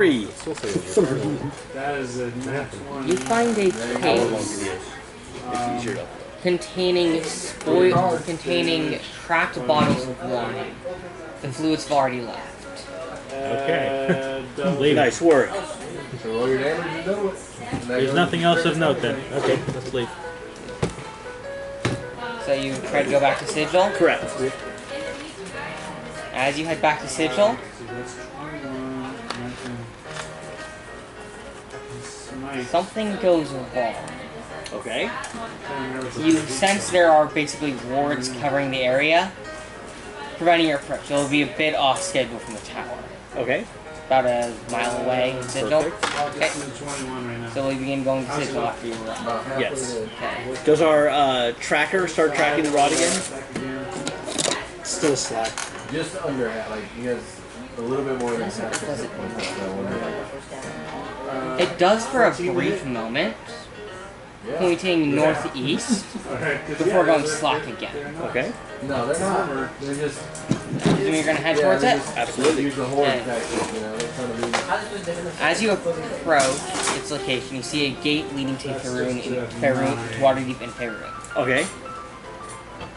3. That is a next one. You find a case containing cracked bottles of wine. The fluids have already left. Okay. Nice work. So roll your damage and do it. There's nothing else of note then. Okay, let's leave. So you try to go back to Sigil. Correct. As you head back to Sigil, something goes wrong. Okay. You sense there are basically wards covering the area, preventing your approach. It'll be a bit off schedule from the tower. Okay. About a mile away in Sigil. Okay. 21 right now. So we begin going to Sigil after you run. Yes. Okay. Does our tracker start tracking the rod again? Still slack. Just under half, like he has a little bit more than half. It does for a brief moment, pointing northeast, before going slack again. Okay. No, they're not. They're just. Assuming you're going to head towards it? Absolutely. Use the horde Okay. tactic, you know. They're trying to be. As you approach its location, you see a gate leading to Faerun, to Waterdeep and Faerun. Okay.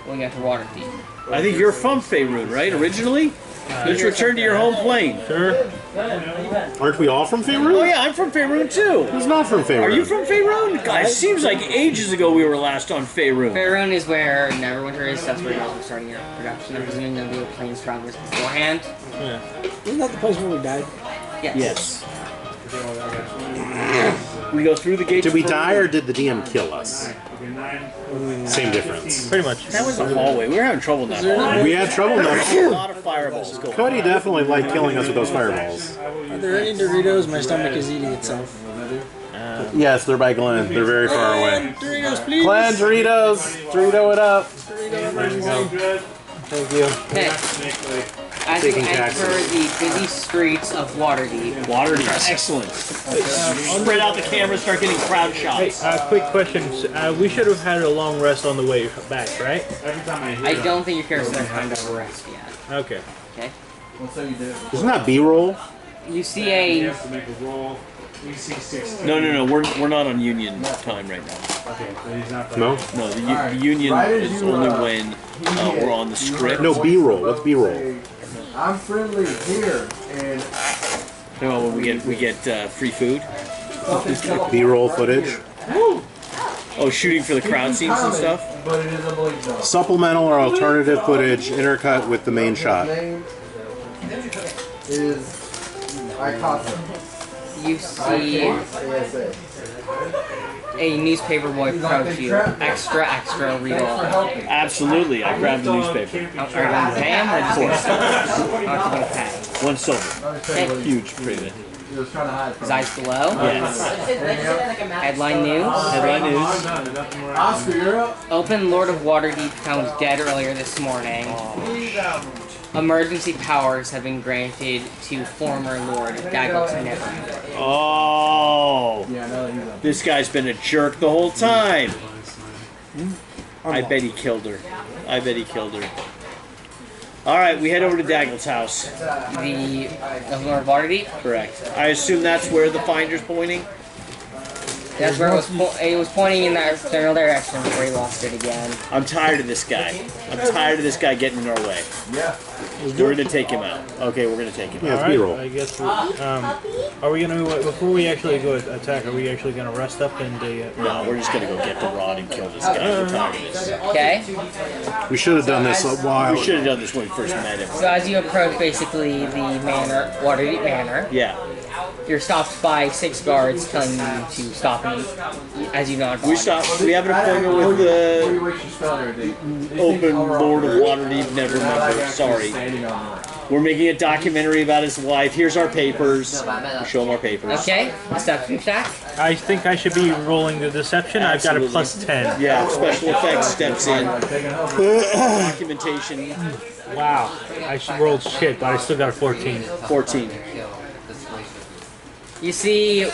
Going out to Waterdeep. I think you're from Faerun, right? Originally? Let's return to your home plane. Sure. Aren't we all from Faerun? Oh yeah, I'm from Faerun too. Who's not from Faerun? Are you from Faerun? God, it seems like ages ago we were last on Faerun. Faerun is where Neverwinter is. That's where you're starting your production. I'm presuming there'll be a planes travelers beforehand. Yeah. Isn't that the place where we died? Yes. Yes. We go through the gates. Did we die or did the DM kill us? Okay, 9. Same difference. Pretty much. That was the hallway. We were having trouble in that hallway. We had trouble A enough. lot of fireballs going. Cody definitely liked killing us with those fireballs. Are there any Doritos? My stomach is eating itself. Yes, they're by Glenn. They're very far away. Doritos, please. Glenn, Doritos! Dorito it up! Thank you. Okay. As you Taking enter taxes. the busy streets of Waterdeep, Waterdeep. Excellent. Spread out the camera, start getting crowd shots. Quick question. We should have had a long rest on the way back, right? Every time I hear I don't think your character's had time to rest yet. Okay. Okay. What's that you did? Isn't that B-roll? You see you a have to make a roll. We see 16. No, we're not on Union time right now. Okay, so he's not. No? No, the Union is only when we're on the script. No, B-roll. What's B-roll? I'm friendly here, and No, when we get free food. B-roll footage? Oh, shooting for the crowd scenes and stuff. but it is a bleak zone. Supplemental or alternative footage intercut with the main shot. Name is Icasa. you see ASA. a newspaper boy approach you. Extra, read all. Absolutely, I grabbed the newspaper. Are you going to pay him or just going to How much are you going to pay? 1 silver. Huge prevent. He was trying to hide His from eyes glow. Yes. Headline news. Headline news. Oscar, you're up. Open Lord of Waterdeep found dead earlier this morning. Emergency powers have been granted to former Lord Daggles Neverwinter. Oh, Yeah, I know he's up. this guy's been a jerk the whole time. I bet he killed her. I bet he killed her. All right, we head over to Daggle's house. The Lord of Waterdeep. Correct. I assume that's where the finder's pointing. That's where it was pointing in that general direction before he lost it again. I'm tired of this guy. I'm tired of this guy getting in our way. Yeah. We're gonna take him out. Okay, we're gonna take him Yeah, out. it's B-roll. I guess. Are we gonna before we actually go attack? Are we actually gonna rest up in the? No, we're just gonna go get the rod and kill this guy. We're tired of this. Okay? We should have done this a while We should have done this when we first met him. So as you approach basically the manor, Waterdeep Manor, Yeah. you're stopped by 6 guards telling you to stop and as you nod. We stop. We have an appointment with Before the you wait your spell there, Dave. open Lord of Waterdeep. Never remember. Sorry. Standing on We're making a documentary about his life. Here's our papers. We show him our papers. Okay, deception check. I think I should be rolling the deception. I've got a +10. Yeah, special effects steps in. Documentation, Wow. I rolled shit, but I still got a 14. 14. You see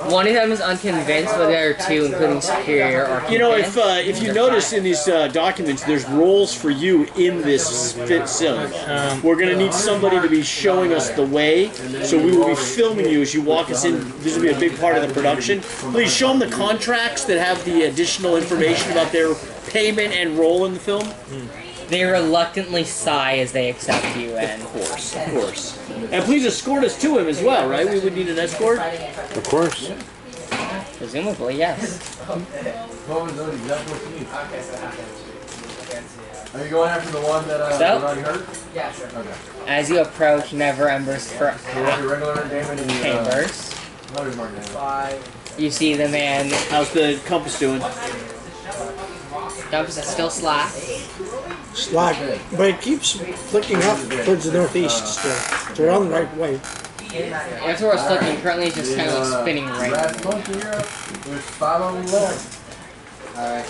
One of them is unconvinced, but the other two, including Superior, are You know, convinced. if you notice in these documents, there's roles for you in this film. We're gonna need somebody to be showing us the way, so we will be filming you as you walk us in. This will be a big part of the production. Please show them the contracts that have the additional information about their payment and role in the film. They reluctantly sigh as they accept you, and Of course. And please escort us to him as well, right? We would need an escort. Of course. presumably, yes. What was those exactly what you need? Are you going after the one that was already hurt? Yeah, sure. Okay. As you approach Never Ember's You want your regular Damon and chambers, another Mark Damon. 5. you see the man. How's the compass doing? Compass is still slack. Slack, but it keeps flicking up towards the northeast still. So we're on the right way. That's where it's looking. Currently, it's just kind of like spinning right. Rat Punch in Europe. There's 5 on the left. Alright.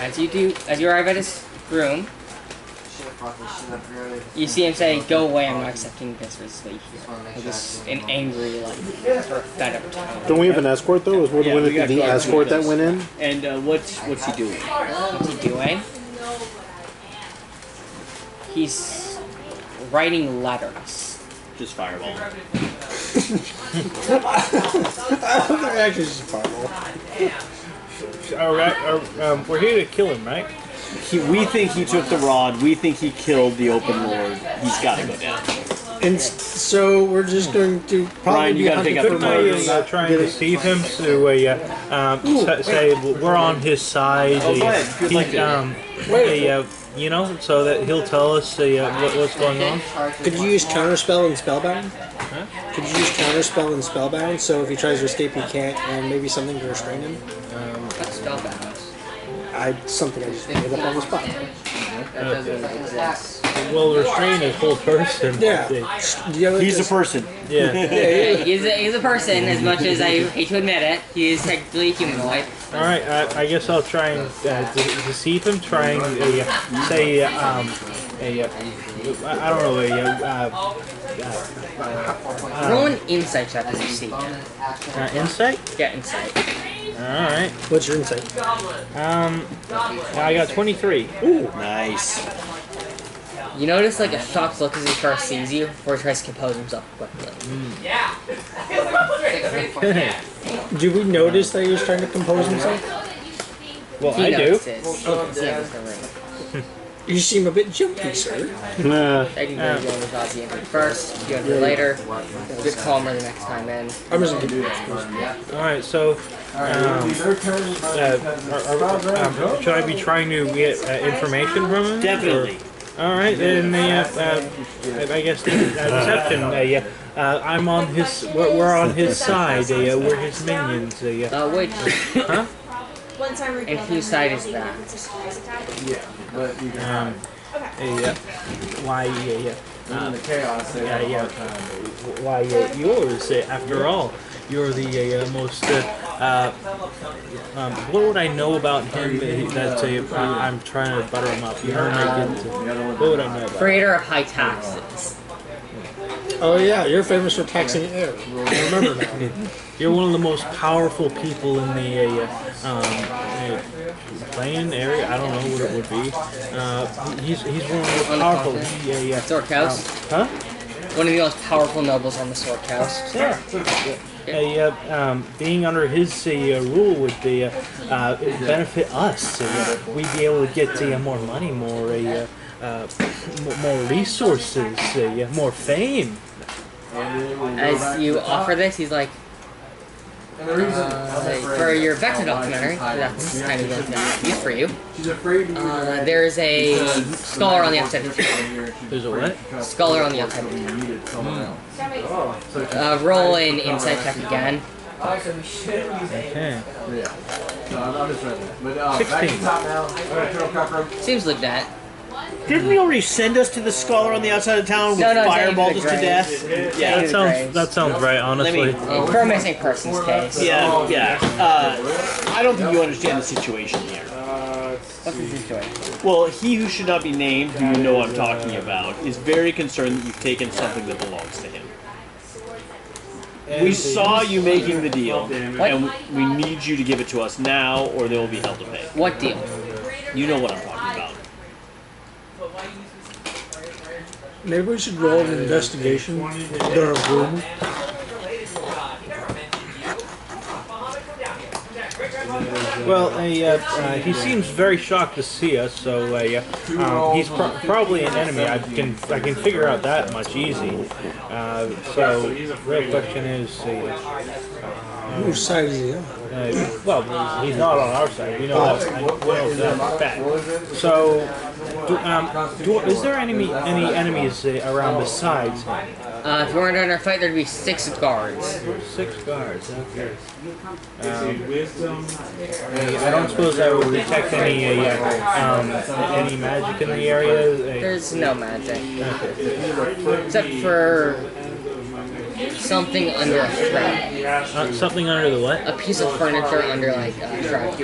As you arrive at his room, you see him say, "Go away! I'm not accepting this sleep here." With this an angry, like, sort of fed up tone. Don't we have an escort though? Was Yeah, we got the guards escort with that us. went in? And what's he doing? What's he doing? He's writing letters. Just fireball. They're actually just a fireball. We're here to kill him, right? We think he took the rod. We think he killed the Open Lord. He's got to go down. And so we're just going to probably Brian, you be gotta hunting take out for the murders. murders. Try and deceive him to say we're on his side. Oh, go ahead. If you'd like to. You know, so that he'll tell us what's going on. Could you use counterspell and spellbound? Could you use counterspell and spellbound so if he tries to escape he can't, and maybe something to restrain him? What's spellbound? Something I just made up on the spot. That doesn't exist. Well, restrain is whole person. Yeah. He's a person. Yeah. He's a person, as much as I hate to admit it. He is technically a humanoid. All right. I guess I'll try and deceive him. Try and say I don't know Roll an insight check as you see him. insight. Get insight. All right. What's your insight? I got 23. Ooh, nice. You notice like a shocked look as he first sees you, before he tries to compose himself quickly. Do we notice that he was trying to compose himself? Well, He I do. notices. You can see him in the room. You seem a bit jumpy, sir. Nah. Technically, you only thought he entered first, you entered later. A bit calmer the next time in. I'm just gonna do that. All right. So. Should I be trying to get information from him? Definitely. All right, then I guess deception. I'm on his. We're on his side. We're his minions. Which? Huh? And whose side is that? Yeah, but you can Why? in the chaos. Why? Yours. After all, you're the most. What would I know about him that I'm trying to butter him up? You know, what would I know about? Creator of high taxes. Oh yeah, you're famous for taxing air. I remember now. You're one of the most powerful people in the plane area. I don't know what it would be. He's one of the most powerful. Sword Coast. Huh? One of the most powerful nobles on the Sword Coast. Yeah. Being under his rule would benefit us. We'd be able to get more money, more resources, more fame. As you offer this, he's like, for your Vector documentary, that's kind of going to be used for you. There's a scholar on the outside of the town. There's a what? Scholar on the outside of the town. Roll an insight check again. Okay. I'm just ready. But 16. back to the top now. Cockroach. Seems legit. Didn't he already send us to the scholar on the outside of town who No, fireballed us David to death? Yeah. That sounds right, honestly. For a missing persons case. Yeah. I don't think you understand the situation here. What's the situation? Well, he who should not be named, who you know I'm talking about, is very concerned that you've taken something that belongs to him. We saw you making the deal, and we need you to give it to us now, or there will be hell to pay. What deal? You know what I'm talking about. Maybe we should roll an investigation into our room. Well, he seems very shocked to see us, so he's probably an enemy. I can figure out that much easy. So the real question is, Whose side is he on? well, he's not on our side. We know that. Fact. So, is there any enemies around besides him? If you weren't in our fight, there'd be 6 guards. 6 guards. Okay. Wisdom. I don't suppose I would detect any magic in the area. There's no magic. Okay. Except for something under a shroud. Something under the what? A piece of furniture under like a shroud.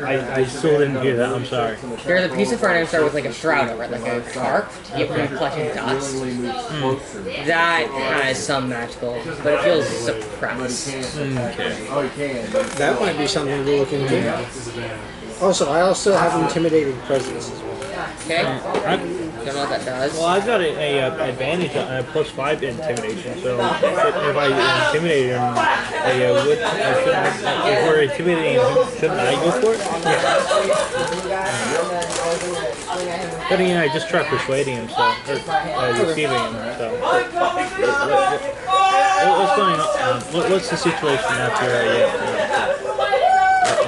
I still didn't hear that. I'm sorry. There's a piece of furniture with like a shroud over it, like a tarp to keep from collecting dust. That has some magical, but it feels suppressed. That might be something to look into. Also, I also have intimidating presence as well. Okay? Don't know what that does. Well, I've got a advantage on a +5 intimidation, so if I intimidate him, if we're intimidating him, shouldn't I go for it? But again, I just tried persuading him, so, or deceiving him, so. What's going on? What's the situation after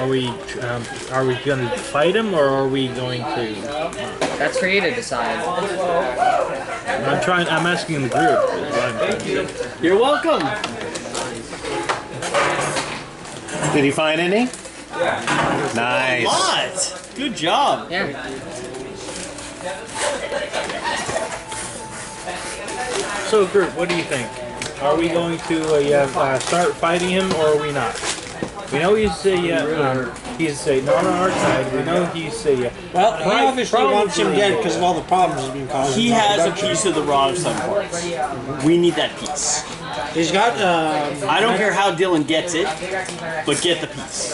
are we going to fight him, or are we going to? That's for you to decide. I'm asking the group. You're welcome. Did he find any? Nice. Lot. Good job. Yeah. So, group, what do you think? Are we going to start fighting him, or are we not? We know he's not on our side. We know he's Well, he obviously wants him dead because of all the problems he's been causing. He has a piece of the rod of some parts. We need that piece. He's got. I don't care how Dylan gets it, but get the piece.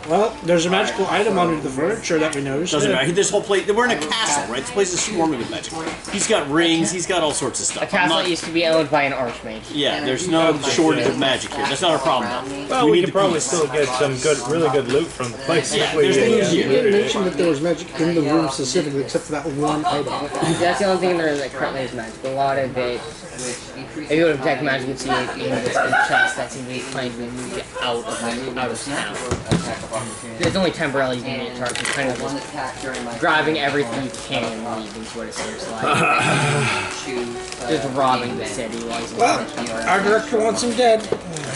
Well, there's a magical item under the furniture that we noticed. Doesn't matter. This whole place, we're in a castle, right? This place is swarming with magic. He's got rings, he's got all sorts of stuff. A castle that used to be owned by an archmage. Yeah, there's no shortage of magic here. That's not a problem. Well, we need could the probably piece. still get some really good loot from the place. Yeah, if we, there's loot He here. didn't mention that there was magic in the room specifically, except for that one item. That's the only thing there is that currently is magic. A lot of it, if you would detect magic, you'd see it in this chest that seems to be trying to be moved out of town. It's only temporarily you can get charged. It's kind of just grabbing everything you can and leaving is what it seems like. Just robbing the city while he's Well, our director wants him dead.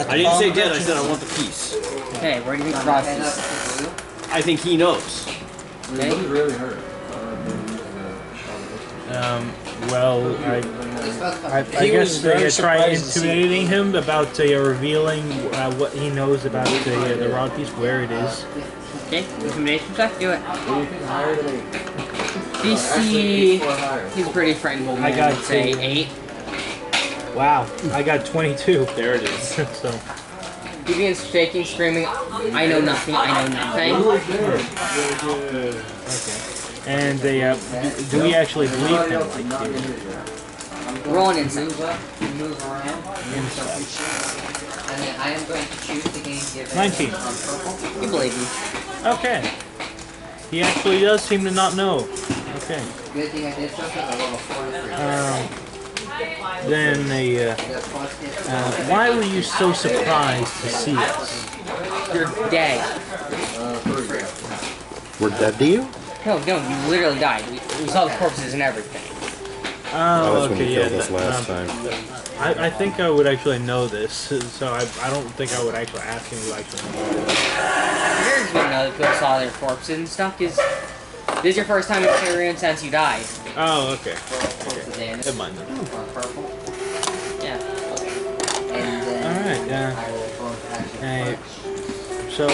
I didn't say dead, I said I want the piece. Okay, where do you think Frost is? I think he knows. Okay? really hurt. Well, I guess they try intimidating him about revealing what he knows about the round piece, where it is. Okay, intimidation check, do it. DC, he's pretty friendly. I got I'd say 8. Wow, I got 22. There it is. So, He begins shaking, screaming, I know nothing, I know nothing. okay. And do we actually believe him? Roll an insight. And then I am going to choose the game given 19. on purple. You believe me. Okay. He actually does seem to not know. Okay. Good thing I did something. I rolled a 4 and 3. Then That's plus hit. why were you so surprised to see us? You're dead. We're dead to you? No, you literally died. We saw the corpses and everything. That Oh, was when okay, you yeah. killed us last time. I think I would actually know this, so I don't think I would actually ask him to actually know this. Here's when other people saw their corpses and stuff, is this is your first time experience since you died. Oh, okay. Okay. Never mind then. Purple. Yeah. And then Alright, I will throw an action. so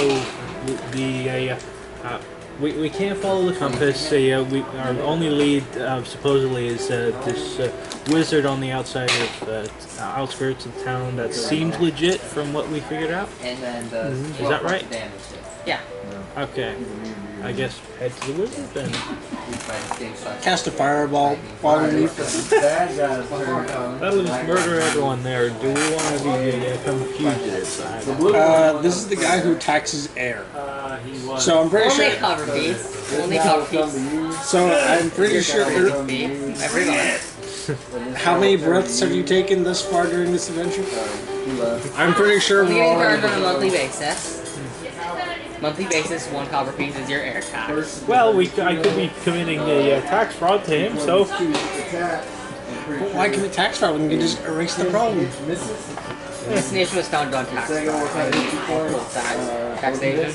we can't follow the compass. Our only lead supposedly is this wizard on the outside of outskirts of town that seems legit from what we figured out. And then the Is that right? damage Yeah. Okay. I guess head to the wizard then. Cast a fireball while we leave. Bad guys turn That'll just murder everyone there. Do we want to become fugitives? This is the guy who taxes air. So I'm pretty Only sure. cover piece. Only cover piece. So I'm pretty sure. Every month. How many breaths have you taken thus far during this adventure? I'm pretty sure Only we're all. getting burned on a monthly basis. Monthly basis, 1 copper piece is your air tax. Well, I could be committing a tax fraud to him, so But why can it tax fraud when you can just erase the problem? This nation was founded on tax fraud. Tax evasion.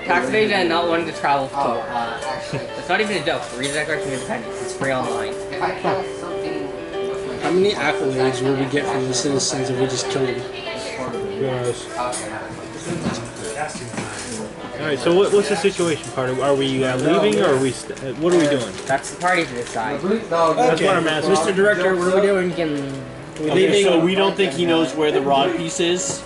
Tax evasion and not wanting to travel to war. It's not even a joke. Read the Declaration of Independence. It's free online. If I cast something with my How many accolades will we get from the citizens if we just kill them? who knows? Alright, so what's the situation, Carter? Are we leaving or are we? What are we doing? That's the party to decide. That's what I'm asking. Mr. Director, what are we doing? Okay, so we don't think he knows where the rod piece is?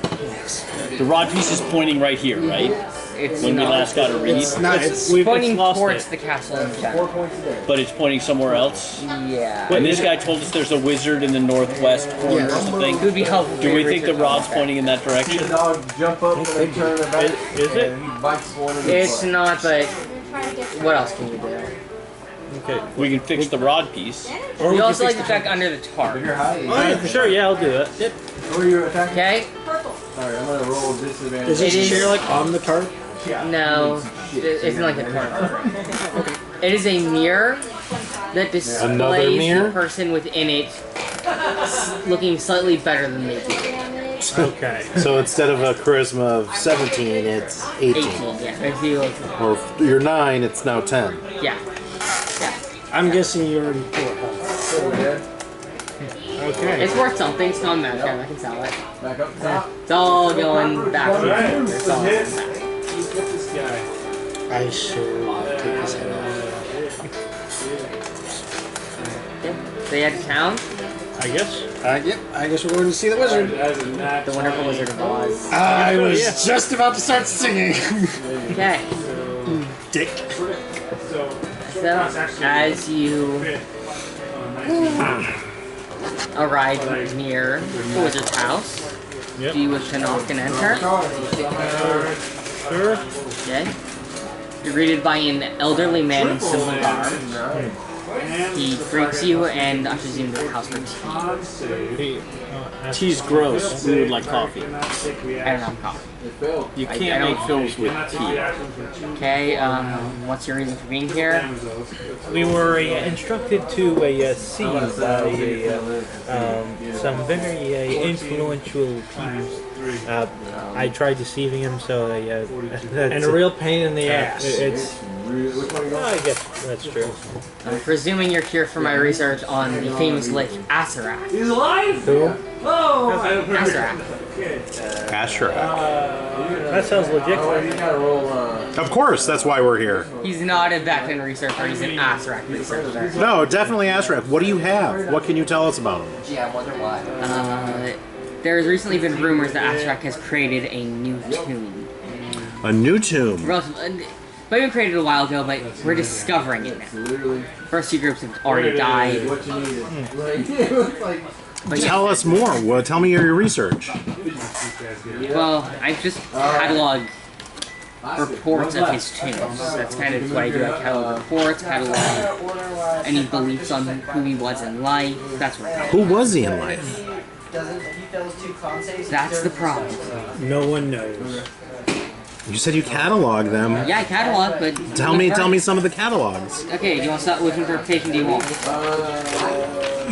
The rod piece is pointing right here, right? It's When we not. last got a read. It's not. It's We've Pointing lost towards it. the castle in general. But it's pointing somewhere else. Yeah. And this guy told us there's a wizard in the northwest corner or something. It would be helpful. Do for we you think to the research rod's that. pointing in that direction? The dog jump up and they turn their back. Is it? And he bites one of the It's not, but what else can you do? Okay. We can fix the rod piece. We also like to check under the tarp. You're hiding. Sure, yeah, I'll do it. Who are you attacking? Okay? Alright, I'm gonna roll disadvantage. Is this It is- chair like on the tarp? No, it isn't like a tarp. It is a mirror that displays Another mirror? the person within it looking slightly better than they do. Okay. So instead of a charisma of 17, it's 18. 18, yeah. If you look, Or if you're 9, it's now 10. yeah. Yeah. I'm guessing you're in poor health. Okay. It's worth something, it's not magic, I can sell it. Back up top. It's all going back to the it's all going back. I should take his head off. So you head to town, I guess. Yep, I guess we're going to see the wizard. the Wonderful Wizard of Oz. I was just about to start singing. Okay. Dick. So, as you arrive near the wizard's house, Yep. do you wish to knock and enter? Sure. Okay. You're greeted by an elderly man in simple garb. He greets you and ushers you into the house for tea. Tea's gross. We would like coffee. I don't have coffee. You I can't make don't- films with tea. Okay, what's your reason for being here? We were instructed to see by some very influential people. I tried deceiving him, so And a real pain in the ass. It's. I guess that's true. I'm presuming you're here for my research on the famous lake Asarak. He's alive! Who? Asarak. Asher. That sounds legit. You gotta roll, Of course, that's why we're here. He's not a Vectin researcher, he's an Asarak researcher. No, definitely Ashraf. What do you have? What can you tell us about him? Gee, I wonder why. There's recently been rumors that Asarak has created a new tomb. A new tomb. Might have been created a while ago, but we're discovering it now. First two groups have already died. what you needed. But yeah, Tell us more. Well, tell me your research. well, I've just cataloged reports of his tombs. That's kind of what I do. I catalog reports, catalog any beliefs on who he was in life. That's what I do. Who was he in life? That's the problem. No one knows. You said you catalog them. Yeah, I catalog, but Tell me some of the catalogs. Okay, do you want to start? Which interpretation do you want?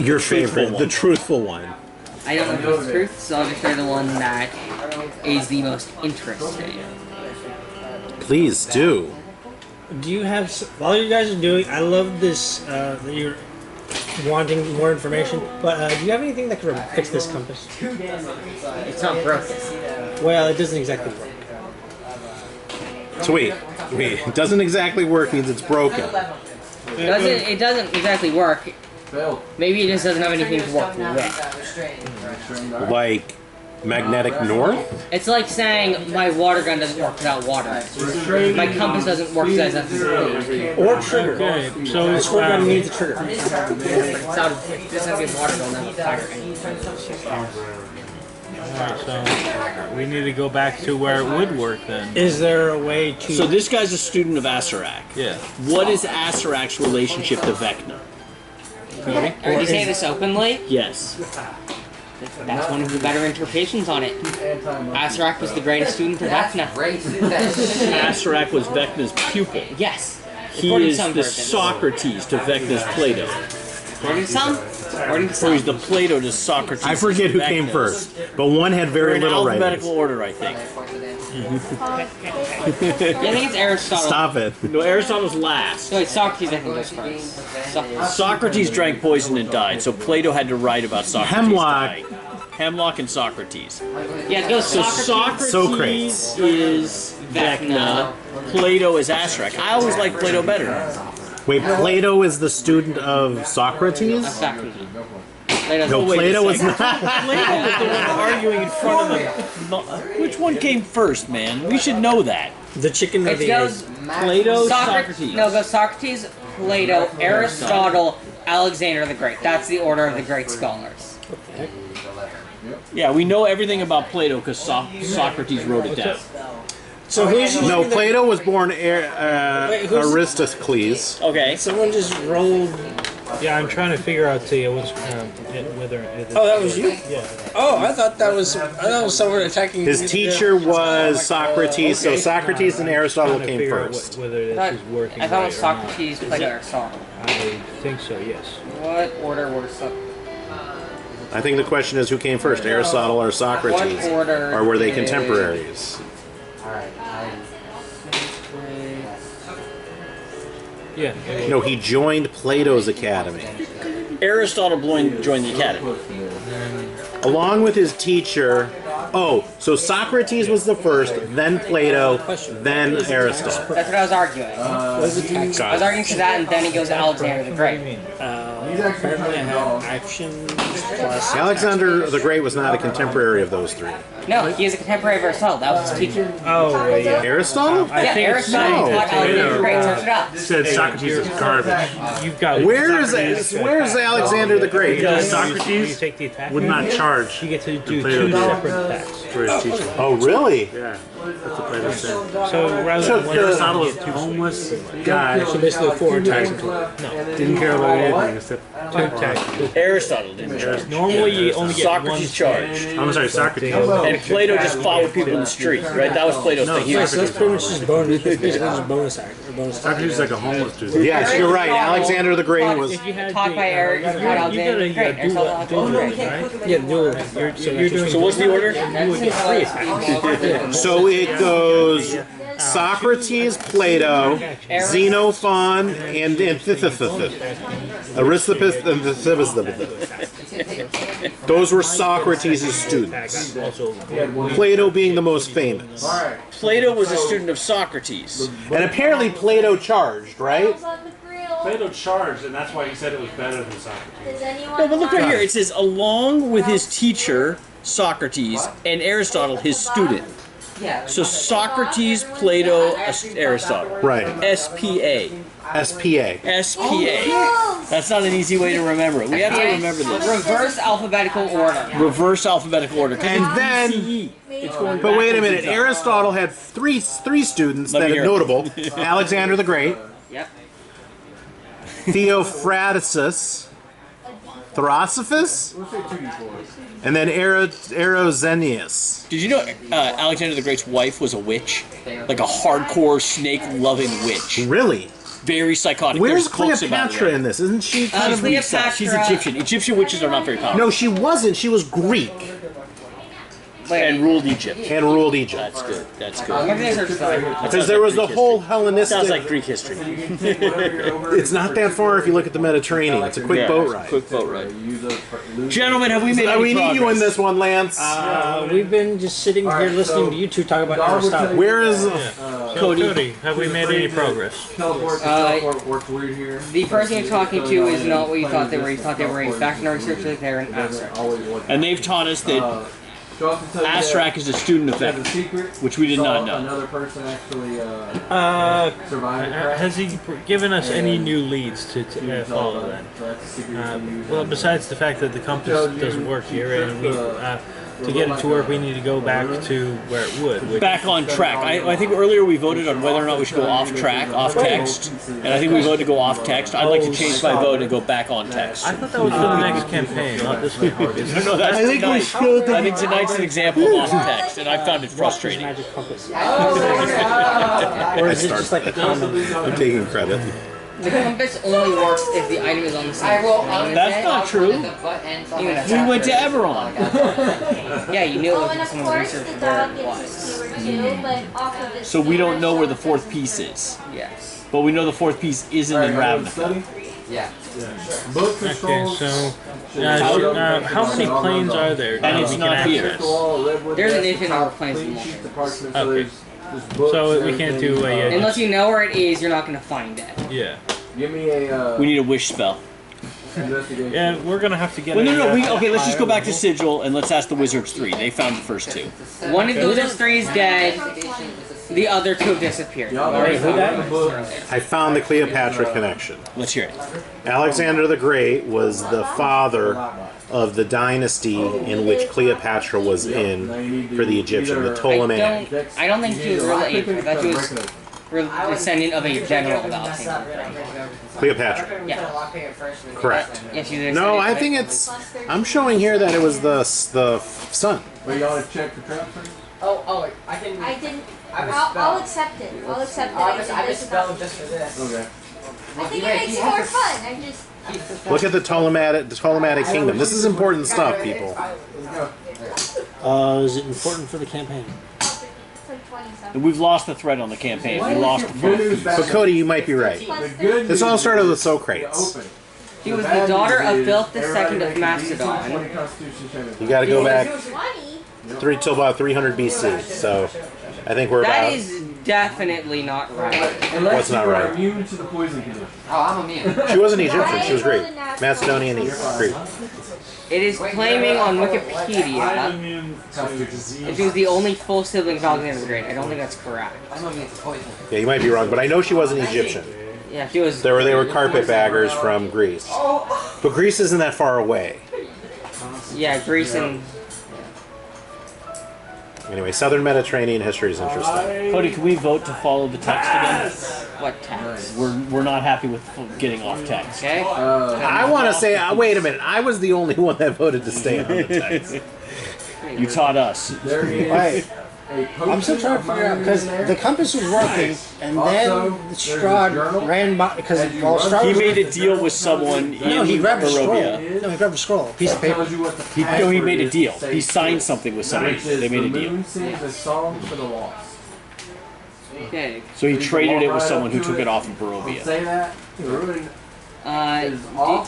Your favorite, the truthful one. I don't know the truth, so I'll just share the one that is the most interesting. Please do. Do you have, while you guys are doing, I love this, that you're wanting more information, but do you have anything that could fix this compass? It's not broken. Well, it doesn't exactly work. So wait, it doesn't exactly work means it's broken. It doesn't exactly work. Maybe it just doesn't have anything to work with. Like magnetic north? It's like saying my water gun doesn't work without water. My compass doesn't work because I have to Or trigger. Okay, so The squirt gun needs a trigger. It's out of this has to be water gun, not a fire. alright, so we need to go back to where it would work then. Is there a way to... So this guy's a student of Asarak. Yeah. What is Asarak's relationship to Vecna? Did you say this openly? Yes. That's one of the better interpretations on it. Asarak was the greatest student of Vecna. Asarak was Vecna's pupil. Yes. He According to is some the versions. Socrates to Vecna's Plato. According to some. According to So he's some. the Plato to Socrates. I forget who came Vecna's. first, but one had They're very in little alphabetical writing. order, I think. Yeah, I think it's Aristotle. Stop it. No, Aristotle's last. So wait, Socrates I think was first. Socrates drank poison and died, so Plato had to write about Socrates. Hemlock. dying. Hemlock and Socrates. Yeah, it goes So Socrates. Socrates is Vecna. Plato is Asarak. I always like Plato better. Wait, Plato is the student of Socrates? Socrates. No, wait a Plato was second. not. Plato was the one arguing in front of them. Which one came first, man? We should know that. The chicken or It the goes Plato, Socrates. Socrates. No, it goes Socrates, Plato, Aristotle, Alexander the Great. That's the order of the great scholars. Yeah, we know everything about Plato because Socrates wrote it down. So who's using No, the- Plato was born who's- Aristocles. Okay. Someone just rolled... Yeah, I'm trying to figure out whether it Oh, that was you? Yeah. Oh, I thought that was someone attacking... His teacher was Socrates, so Socrates and Aristotle Trying to came figure out first. whether I this thought, is working I thought it right was or not. Socrates, Plato, Aristotle. I think so, yes. What order were Socrates? I think the question is who came first, Aristotle or Socrates? What order Or were they is- contemporaries? Yeah. No, he joined Plato's academy. Aristotle joined the academy. Along with his teacher. Oh, so Socrates was the first, then Plato, then Aristotle. That's what I was arguing. I was arguing for that, and then he goes to Alexander the Great. Action plus... Alexander the Great was not a contemporary of those three. No, he is a contemporary of Aristotle. That was his teacher. Oh, yeah. Aristotle? Yeah, Aristotle no. taught Alexander the Great. Search it up. Said Socrates is garbage. You've got. Where's Alexander the Great? Because You Socrates take the attack. would not charge You get to do Plato two did. separate attacks. for his teaching. Oh, really? Yeah, that's what Plato said. So rather than Aristotle is a homeless guy. So basically 4 attacks in total. Didn't care about anything except. two attacks. Aristotle didn't charge. Normally you only get one. Socrates charged. I'm sorry, Socrates. And Plato just fought with people in the street, right? That was Plato's thing. He Yeah, was so that's pretty much just bonus. Basically just bonus act or bonus attack. Socrates is like a homeless dude. Yes, you're right. Alexander the Great was. If you had Taught the, by Alexander the Great. Aristotle taught dual the right? Great. Yeah, dual. You're doing. So what's the order? You would get 3 attacks. So it goes Socrates, Plato, Xenophon, and Aristippus and Those were Socrates' students. Plato being the most famous. Plato was a student of Socrates. And apparently Plato charged, right? Plato charged, and that's why he said it was better than Socrates. No, but look right here. It says, along with his teacher, Socrates, and Aristotle, his student. So Socrates, Plato, Aristotle. Right. SPA. SPA. SPA. That's not an easy way to remember it. We have to remember this. Reverse alphabetical order. Reverse alphabetical order. And then, but wait a minute, Aristotle had three students Let that me are hear it. notable. Alexander the Great, Yep. Theophrastus, Thrasyphus, and then Arozenius. Did you know Alexander the Great's wife was a witch? Like a hardcore snake-loving witch. Really? Very psychotic. Where's There's books about Cleopatra it. in this? Isn't she? She's Lisa. She's Cleopatra- Egyptian. Egyptian witches are not very powerful. No, she wasn't. She was Greek. And ruled Egypt. and ruled Egypt. That's good. That's good. Everything's our side. Because there was the whole Hellenistic. Sounds like Greek history. It's not that far if you look at the Mediterranean. It's a quick boat ride. Quick boat ride. Gentlemen, have we made any We need you in progress? this one, Lance. We've been just sitting here listening to you two talk about Aristotle. Where is? Cody, have we made any progress? Teleport works weird here. The person you're talking to is not what you thought they were. You thought they were a fact and research like they're an answer. And they've taught us that Astrak is a student of That's a that, secret. which we did not know. Another person actually survived. Has he given us any new leads to follow then? So that's a secret. Well, besides the fact that the compass doesn't work here, and we, to get it to work, we need to go back to where it would. Which, Back on track. I think earlier we voted on whether or not we should go off track, off text, and I think we voted to go off text. I'd like to change my vote and go back on text. I thought that was for the next campaign, not this one. No, that's I think we tonight. should. I think tonight's an example of off text, and I found it frustrating. Magic compass. Or is it just like a common? I'm taking credit. The compass only works if the item is on the same plane. That's not true. Even if We went to Eberron. yeah, you knew it Well, was and someone of researched course the where dog it gets was. a skewer too, but off of the So we don't know where the skewer, fourth piece is. Yes. But we know the fourth piece isn't in Ravnica. Study. Yeah. Book Okay, controls. so how many planes are there? And that it's we not can here. access? There's an infinite number of planes in the Parchment, Okay. So we can't do a Unless you know where it is, you're not going to find it. yeah. Give me a We need a wish spell. investigation. Yeah, we're gonna have to get. Well, a, no. Okay, let's just go back to Sigil and let's ask the Wizards 3. They found the first two. One of those three is dead. The other two have disappeared. Wait, who died? I found the Cleopatra connection. Let's hear it. Alexander the Great was the father of the dynasty in which Cleopatra was in for the Egyptian, the Ptolemaic. I don't think she was related. I thought she was descendant of a general of Alexander. Cleopatra. Yeah. Correct. Yeah, she's a No, I descendant. think it's. I'm showing here that it was the son. Wait, y'all want to check for traps? Oh, I can. I didn't. I have a I'll spell. accept it. I'll accept I that. have a spell just for this. Okay. I think it makes it more fun. I just. Look at the Ptolemaic kingdom. This is important stuff, people. Is it important for the campaign? It's like 20 something. And we've lost the thread on the campaign. We lost the Good news, bad But Cody, you might be right. Plus The 30. good This all news started with is Socrates. open. She was the daughter of Philip II Everybody of make Macedon. 20 Constitution saving You got to go back 20? till about 300 BC. So I think we're That about. is definitely not right. Unless What's not you are right? immune to the poison condition. Oh, I'm immune. She wasn't Egyptian. She was Greek. Macedonian Greek. It is claiming on Wikipedia that she was the only full sibling of Alexander the Great. I don't think that's correct. I'm immune to poison. Yeah, you might be wrong, but I know she wasn't Egyptian. Yeah, she was. They were carpetbaggers from Greece. But Greece isn't that far away. Yeah, Greece and. Anyway, Southern Mediterranean history is interesting. Cody, can we vote to follow the text again? What text? We're not happy with getting off text. Okay. I want to say, wait a minute. I was the only one that voted to stay on the text. You taught us. There is Wait, a I'm still trying to figure out because the compass was working, and then Strahd ran by because Strahd He was made a deal with someone no, he in grabbed a scroll. Barovia. No, he grabbed a scroll, a piece of paper. tells you what the He made a deal. He signed something with somebody. Which is They made a the deal. moon sings a song for the lost. Okay. So he You can traded walk it with right someone up who to took it off of Don't Barovia. say that. Ruin. Do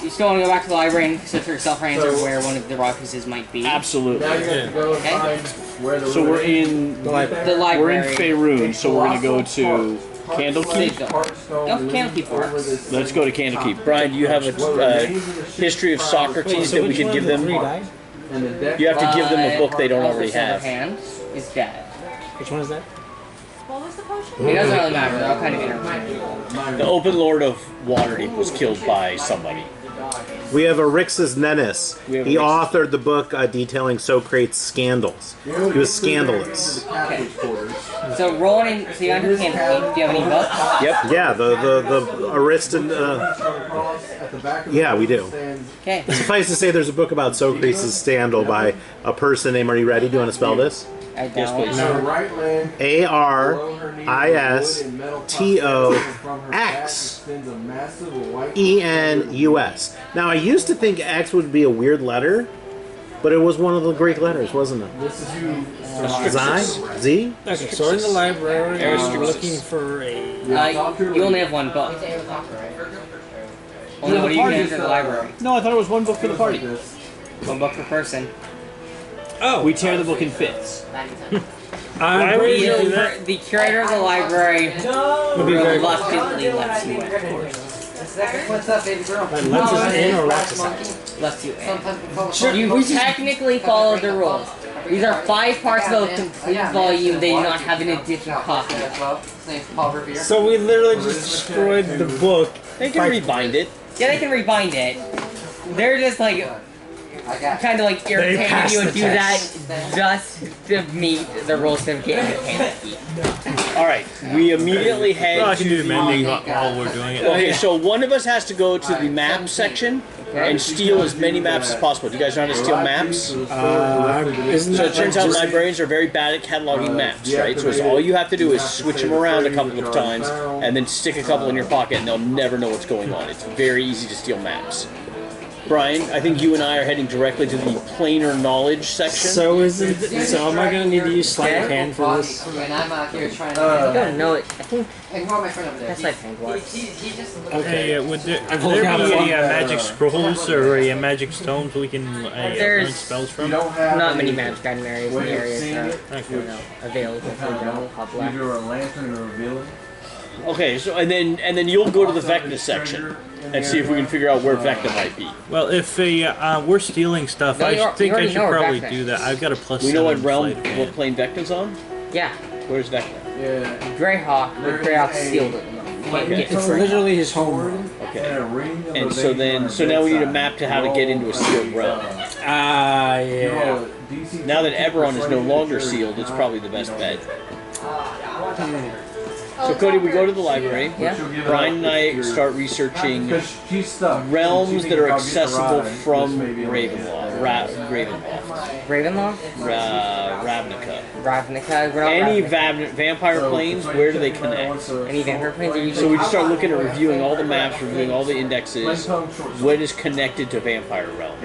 you still want to go back to the library and search for yourself for answer where one of the rock pieces might be? Absolutely. Now you have to go and Okay. find where the So we're in The we're library. in Faerun, so we're gonna go to Candlekeep. Go Candlekeep first. Let's go to Candlekeep. Brian, do you have a history of Socrates that we could give them? Three died? You have to give them a book they don't Also already Silver have. Hand is dead. Which one is that? What was the potion? It doesn't really matter. They're all kind of interchangeable. The Open Lord of Waterdeep was killed by somebody. We have Eryxis Nennis. We have He Eryxis. authored the book detailing Socrates' scandals. He was scandalous. Okay. So rolling in. So you enter Candlekeep. Do you have any books? Yep. Yeah, the Ariston. Yeah, we do. Okay. Suffice to say, there's a book about Socrates' scandal by a person named. Are you ready? Do you want to spell this? I don't. Yes, please. ARISTOXENUS. Now, I used to think X would be a weird letter, But it was one of the Greek letters, wasn't it? This is you. Xi? Z? Okay, so in the library, we're Aristarchus. looking for a. You only have one book. Only what do you can enter the library? No, I thought it was one book for the party. One book per person. Oh, We tear the book in fifths. I'm pretty sure The, that the curator of the library would be very good. reluctantly lets you in. What's up, baby girl? But lets us in or lets us out? Lets you in. Sometimes we call it You technically follow the rules. These are 5 parts of a complete volume. They do not have an additional copy. His name's Paul Revere. So we literally just destroyed the book. They can rebind it. Yeah, they can rebind it. They're just like I got kind of like irritating passed you the and do that just to meet the rule certificate and the payment fee. All right, we immediately head Well, I to can do the the. mending while we're doing it. Okay, so one of us has to go to the map section and steal as many maps as possible. Do you guys know how to steal maps? Isn't So that it turns like out just- librarians are very bad at cataloging maps, right? So it's all you have to do is switch them around a couple of times and then stick a couple in your pocket and they'll never know what's going on. It's very easy to steal maps. Brian, I think you and I are heading directly to the planar knowledge section. So am I gonna need to use sleight of hand for this? And I'm out here trying I to. don't know. I think Hey, who are my friend over there? that's like hand works. He just. Hey, would there I've be only got one. any magic scrolls or magic stones we can learn There's spells You from? don't have Not many a magic item areas in the way of areas seeing that it. are available for general public. Either a lantern or a villain. Okay, so and then you'll go to the Vecna section and see if we can figure out where Vecna might be. Well, if we're stealing stuff, No, I you think I already should know where probably Vecna do is. that. I've got a plus We know what 7 realm, sleight of what hand. plane Vecna's on? Yeah, Where's Vecna? Yeah. Greyhawk, but Greyhawk's sealed at the moment. You can't Okay. get It's through. literally his homeworld. Okay. And a ring of And a so baby then, on so a now we need a bedside. map to how to get into a sealed realm. Yeah. Now that Eberron is no longer sealed, it's probably the best bet. So Cody, we go to the library. Yeah. Brian and I start researching Because she's stuck. realms She that are thinks if I'll get the accessible ride, from this may be a Ravenloft. Ravenloft. Ravenloft? Ravnica. Ravnica? We're not Any Ravnica. vampire planes, where do they connect? Any vampire planes are So usually. we just start looking at reviewing all the maps, reviewing all the indexes. What is connected to vampire realms?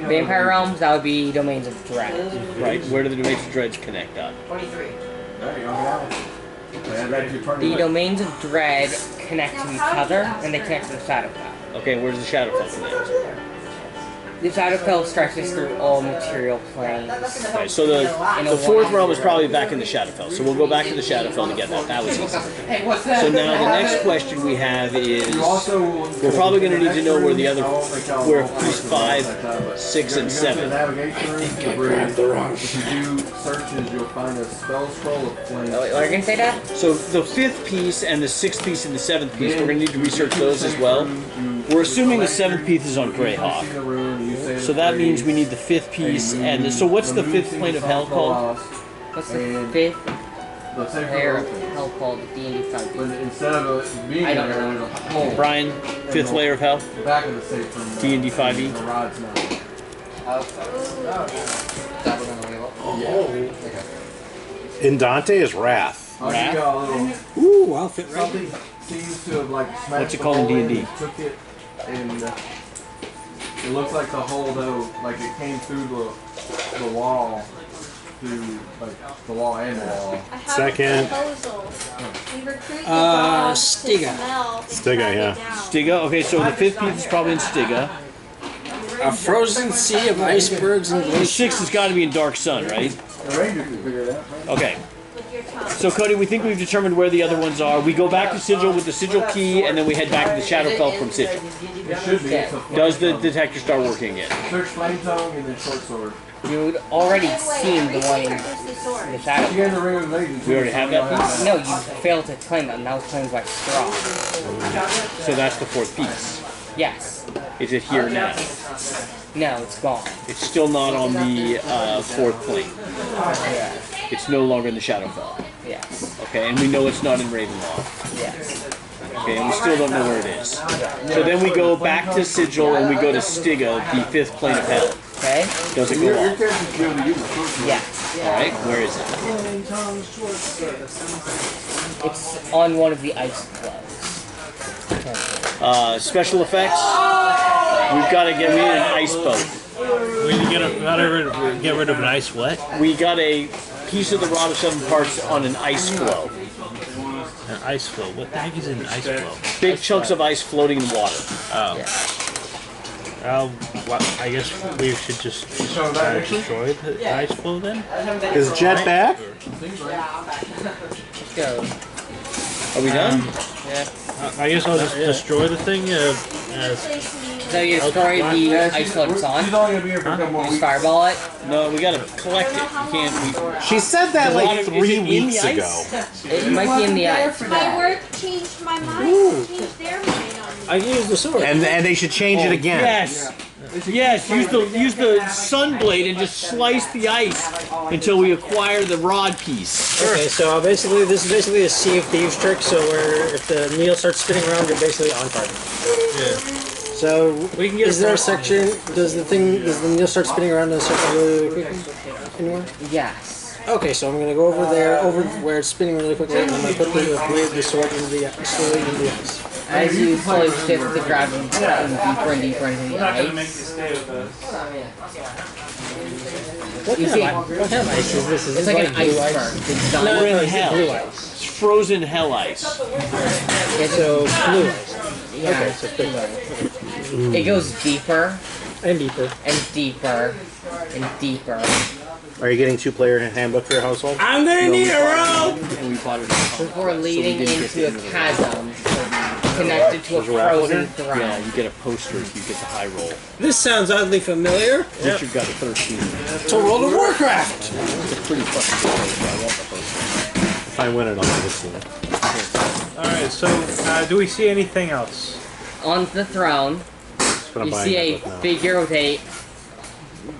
Vampire realms, that would be domains of dread. Right? Where do the domains of dreads connect up? 23. The domains of dread connect to each other, and they connect to the Shadowfell. Okay, where's the Shadowfell connect? The Shadowfell stretches through all material planes. Okay, so the fourth realm is probably back in the Shadowfell. So we'll go back to the Shadowfell to get that. That was easy. Hey, what's that? So now the next question we have is, we're probably going to need to know where the other, where piece 5, 6, and 7. If you do searches, you'll find a spell scroll of flame. Oh, wait, what are you gonna say, Dad? So the 5th piece and the 6th piece and the 7th piece, we're going to need to research those as well. We're assuming the 7th piece is on Greyhawk. So that means we need the 5th piece and the, so what's the 5th plane of hell called? What's the 5th layer of hell called D&D 5e? But instead of it being I don't there, know. there's a hole Brian, 5th layer of hell? back of the safe room. D&D 5e? The rod's not. In Dante is Wrath. I'll give y'all a little. Ooh, I'll fit right Something seems to have like smashed What's it the called in hole in, D&D? Took it, and it looks like the hole though, like it came through the wall, through like the wall and the wall. I have Second. a proposal. We recruit the dogs to Stiga. smell and Stiga, track it yeah. down. Stiga? Okay, so the 5th piece is probably in Stiga. A frozen sea of icebergs and The glaciers. 6th has got to be in Dark Sun, right? The ranger can figure it out. Right? Okay. With your tongue. So Cody, we think we've determined where the other ones are. We go back to Sigil with the Sigil key, and then we head back to the Shadowfell from Sigil. It should be. It's a flame Does the tongue. detector start working again? Search flame tongue and then short sword. You'd already Wait, seen the one in research versus sword. the She Shadowfell. got in the ring of invasion. We already have that piece? No, you failed to claim it, and that was claimed by Straw. So that's the 4th piece. Yes. Is it here now? No, it's gone. It's still not on the 4th plane. It's no longer in the Shadowfell. Yes. Okay, and we know it's not in Ravenloft. Yes. Okay, and we still don't know where it is. So then we go back to Sigil and we go to Stiga, the 5th plane of hell. Okay? Does it go Your off? character's be able to use a short sword. Yes. Alright, where is it? It's on one of the ice gloves. Special effects? We've got to get, we need an ice boat. We gotta get rid of an ice what? We got a piece of the rod of 7 parts on an ice flow. An ice flow. What the heck is an ice flow? Big chunks of ice floating in water. Oh. Well, I guess we should just destroy the ice flow then? Is Jet back? Let's go. Are we done? Yeah. I guess I'll just destroy the thing. So you destroy the ice flow it's on? He's only gonna be here for a couple more Just weeks. fireball it? No, we gotta collect it. You can't. She said that like Is it 3 in the weeks ice? ago. It might be in the ice. My work changed my mind. Changed their mind on me. I can use the sword. And they should change it again. Yes. Yes. Use the sun blade and just slice the ice until we acquire the rod piece. Okay, so basically, this is basically a Sea of Thieves trick. So where if the needle starts spinning around, you're basically on target. Yeah. So We can get is there a section? Does the needle start spinning around in a circle really quickly? Anywhere? Yes. Okay, so I'm gonna go over there, over where it's spinning really quickly, and I'm gonna put the sword into the slowly into the ice. As you slowly shift the gravity deeper and deeper into the We're not gonna make you ice. stay with us. What You kind, see, what kind of ice is this? Is it's this like an blue iceberg. It's done. No, We're in it's hell. blue ice. It's frozen hell ice. So blue ice. Yeah. Okay, so blue ice. It goes deeper And deeper. and deeper and deeper. Are you getting 2-player handbook for your household? I'm gonna need a rope. And we bought it. Before leading into a chasm connected to a frozen throne. Yeah, you get a poster if you get the high roll. This sounds oddly familiar. Richard got a 13. To World of Warcraft. It's a pretty fucking poster. I want the poster. If I win it, I'll give it to you. Alright, so do we see anything else? On the throne, That's what I'm you buying see a handbook now. figure with a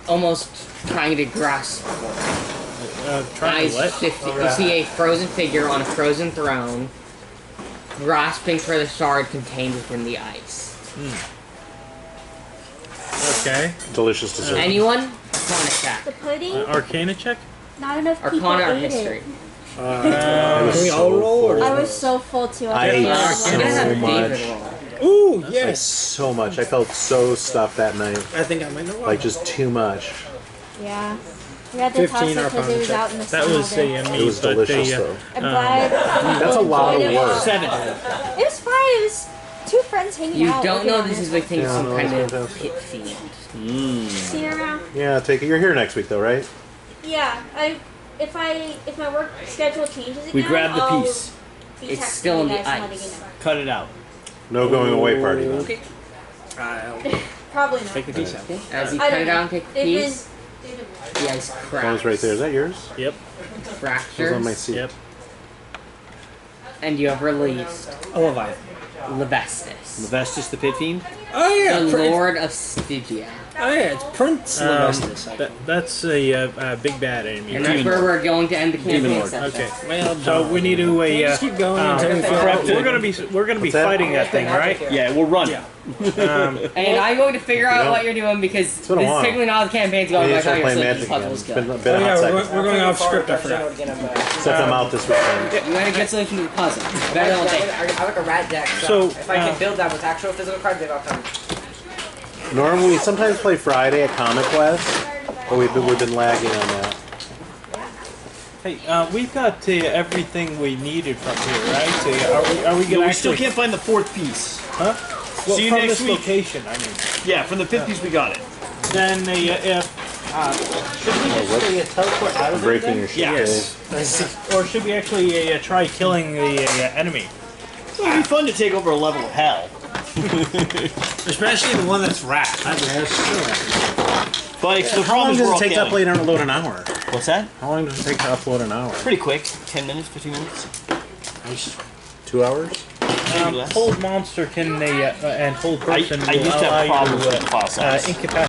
almost trying to grasp Trying eyes to what? 50. You see a frozen figure on a frozen throne, grasping for the shard contained within the ice. Okay. Delicious dessert. Anyone? Arcana check. The pudding, Arcana check? not enough people Arcana or ate history? it. I was Can we all so roll, or- full. I was so full too. I ate I'm so gonna have David much. roll. Ooh, Like, yes. so much. I felt so stuffed that night. I think I might know why. Like, just too much. Yeah. We had to toss 15 it because Arcana it was check. out in the That sun all was day. a It was delicious, though. I'm glad. That's a lot of work. 7. It was fine. It was two friends hanging You out. don't know looking this at is it. like thing Yeah, some no, kind that's of fantastic. pit fiend. See you around. Yeah, take it. You're here next week, though, right? Yeah. If my work schedule changes again, We grabbed the I'll piece. be It's texting still in you the guys and letting ice. you know. Cut it out. No going away party, then. Okay. Probably not. Take the piece out. As you I cut don't it know. out and take the It piece, was- the ice cracks. One's right there. Is that yours? Yep. It was Fractures. on my seat. Yep. And you have released A Leviathan. Levestus, Levestus the Pit Fiend? Oh yeah, the Prince. Lord of Stygia. Oh yeah, it's Prince Levestus. That's a big bad enemy. And that's where we're going to end the campaign Lord. session. Okay. Well, So we need to just keep going until we figure out. we're gonna be What's that? fighting that thing, right? Yeah, we'll run. And I'm going to figure out know, what you're doing because this been a is while. typically not how the campaign's We going need by to start the time playing you're Magic sleeping again. puzzles It's go. been a bit Oh of yeah, hot we're, second. we're going off script. I forgot. Set them out this weekend. You had a good solution to the puzzle. Better than what they I like a rat deck. So, if I can build that with actual physical cards, they've outdone. Normally, we sometimes play Friday at Comic Quest, but we've been lagging on that. Hey, we've got everything we needed from here, right? Are we But gonna we still actually? can't find the 4th piece. Huh? Well, See you from next this week. location, I mean. Yeah, from the 5th piece we got it. Then should we just teleport out I'm of it breaking then? your shit, Yes. Or should we actually try killing the enemy? It would be fun to take over a level of hell. Especially the one that's wrapped. But the How long problem is does we're it all take to killing. upload an hour? What's that? How long does it take to upload an hour? Pretty quick. 10 minutes, 15 minutes. 2 hours? Maybe less. Hold monster can and hold person I used will to have allow problems you with the file size. incapacitate